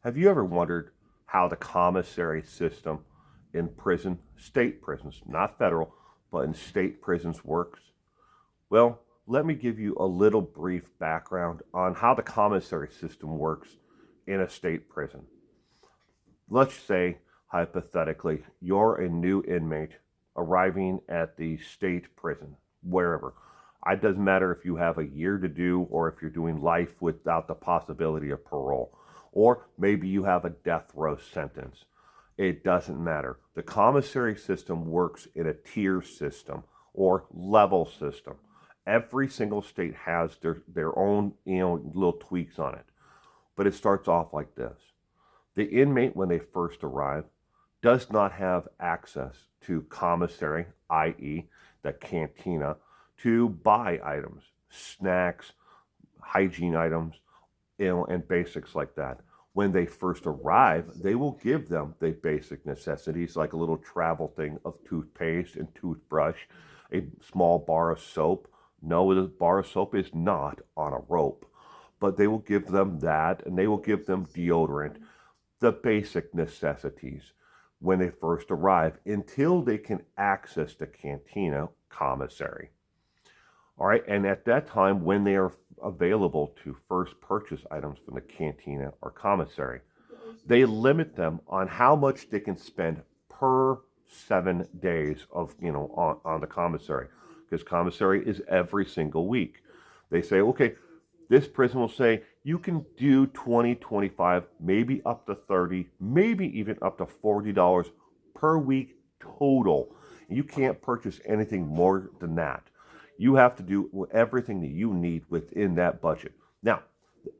Have you ever wondered how the commissary system in prison, state prisons, not federal, but in state prisons works? Well, let me give you a little brief background on how the commissary system works in a state prison. Let's say, hypothetically, you're a new inmate arriving at the state prison, wherever. It doesn't matter if you have a year to do or if you're doing life without the possibility of parole, or maybe you have a death row sentence. It doesn't matter. The commissary system works in a tier system or level system. Every single state has their own little tweaks on it. But it starts off like this. The inmate, when they first arrive, does not have access to commissary, i.e., the cantina, to buy items, snacks, hygiene items, and basics like that. When they first arrive, they will give them the basic necessities like a little travel thing of toothpaste and toothbrush, a small bar of soap. No, the bar of soap is not on a rope, but they will give them that, and they will give them deodorant, the basic necessities when they first arrive until they can access the cantina commissary. All right, and at that time, when they are available to first purchase items from the cantina or commissary, they limit them on how much they can spend per 7 days of, on the commissary, because commissary is every single week. They say, okay, this prison will say you can do 20, 25, maybe up to 30, maybe even up to $40 per week total. You can't purchase anything more than that. You have to do everything that you need within that budget. Now,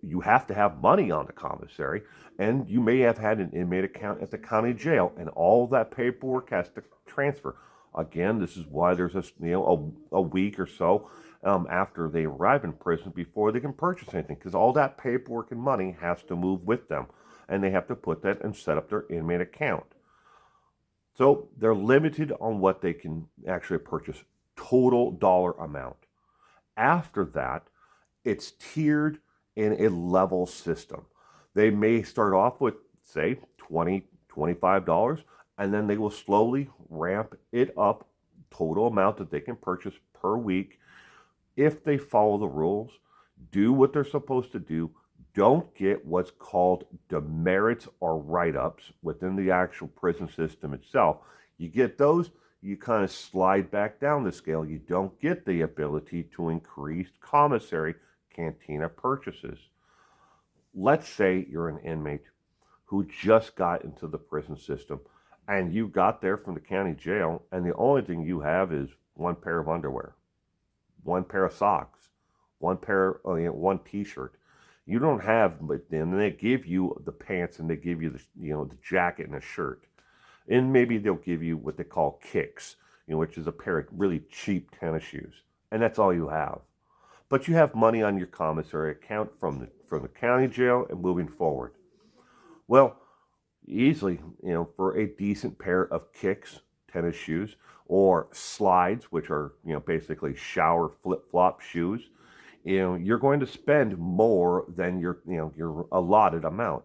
you have to have money on the commissary, and you may have had an inmate account at the county jail, and all that paperwork has to transfer. Again, this is why there's a week or so after they arrive in prison before they can purchase anything, because all that paperwork and money has to move with them, and they have to put that and set up their inmate account. So they're limited on what they can actually purchase, total dollar amount. After that, it's tiered in a level system. They may start off with, say, $20, $25, and then they will slowly ramp it up, total amount that they can purchase per week. If they follow the rules, do what they're supposed to do, don't get what's called demerits or write-ups within the actual prison system itself. You get those, you kind of slide back down the scale. You don't get the ability to increase commissary cantina purchases. Let's say you're an inmate who just got into the prison system and you got there from the county jail, and the only thing you have is one pair of underwear, one pair of socks, one T-shirt. You don't have, but then they give you the pants and they give you the jacket and a shirt, and maybe they'll give you what they call kicks, which is a pair of really cheap tennis shoes, and that's all you have. But you have money on your commissary account from the county jail and moving forward. Well, easily, for a decent pair of kicks, tennis shoes, or slides, which are, basically shower flip-flop shoes, you're going to spend more than your allotted amount.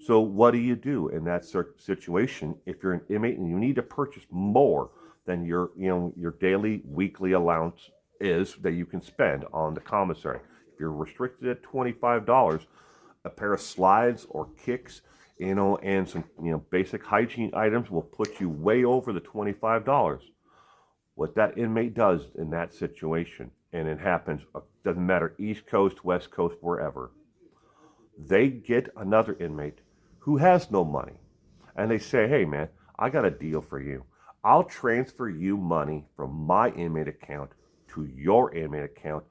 So what do you do in that situation if you're an inmate and you need to purchase more than your daily, weekly allowance is that you can spend on the commissary? If you're restricted at $25, a pair of slides or kicks, and some, basic hygiene items will put you way over the $25. What that inmate does in that situation, and it happens, doesn't matter, East Coast, West Coast, wherever, they get another inmate who has no money. And they say, hey man, I got a deal for you. I'll transfer you money from my inmate account to your inmate account,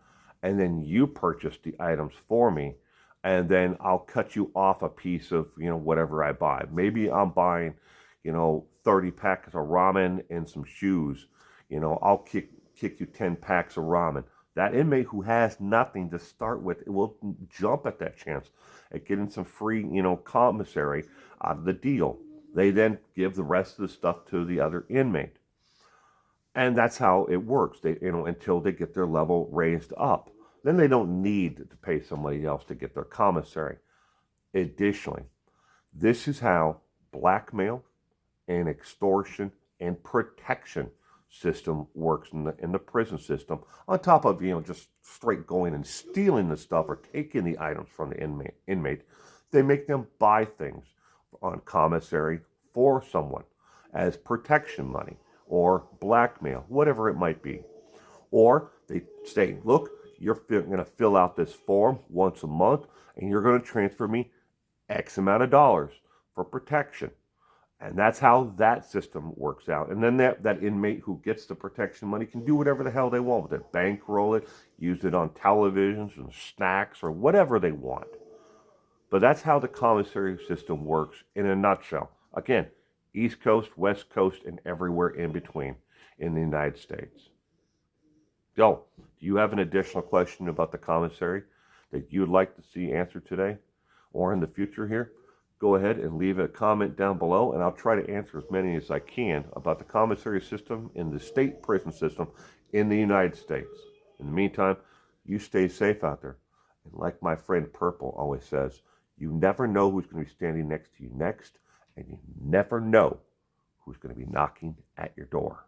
and then you purchase the items for me, and then I'll cut you off a piece of, whatever I buy. Maybe I'm buying, 30 packs of ramen and some shoes. I'll kick you 10 packs of ramen. That inmate who has nothing to start with will jump at that chance at getting some free, commissary out of the deal. They then give the rest of the stuff to the other inmate. And that's how it works. They, until they get their level raised up. Then they don't need to pay somebody else to get their commissary. Additionally, This is how blackmail and extortion and protection system works in the prison system, on top of just straight going and stealing the stuff or taking the items from the inmate. They make them buy things on commissary for someone as protection money or blackmail, whatever it might be. Or they say, look, you're going to fill out this form once a month and you're going to transfer me X amount of dollars for protection. And that's how that system works out. And then that inmate who gets the protection money can do whatever the hell they want with it. Bankroll it, use it on televisions and snacks or whatever they want. But that's how the commissary system works in a nutshell. Again, East Coast, West Coast, and everywhere in between in the United States. So, do you have an additional question about the commissary that you'd like to see answered today or in the future here? Go ahead and leave a comment down below, and I'll try to answer as many as I can about the commissary system in the state prison system in the United States. In the meantime, you stay safe out there. And like my friend Purple always says, you never know who's going to be standing next to you next, and you never know who's going to be knocking at your door.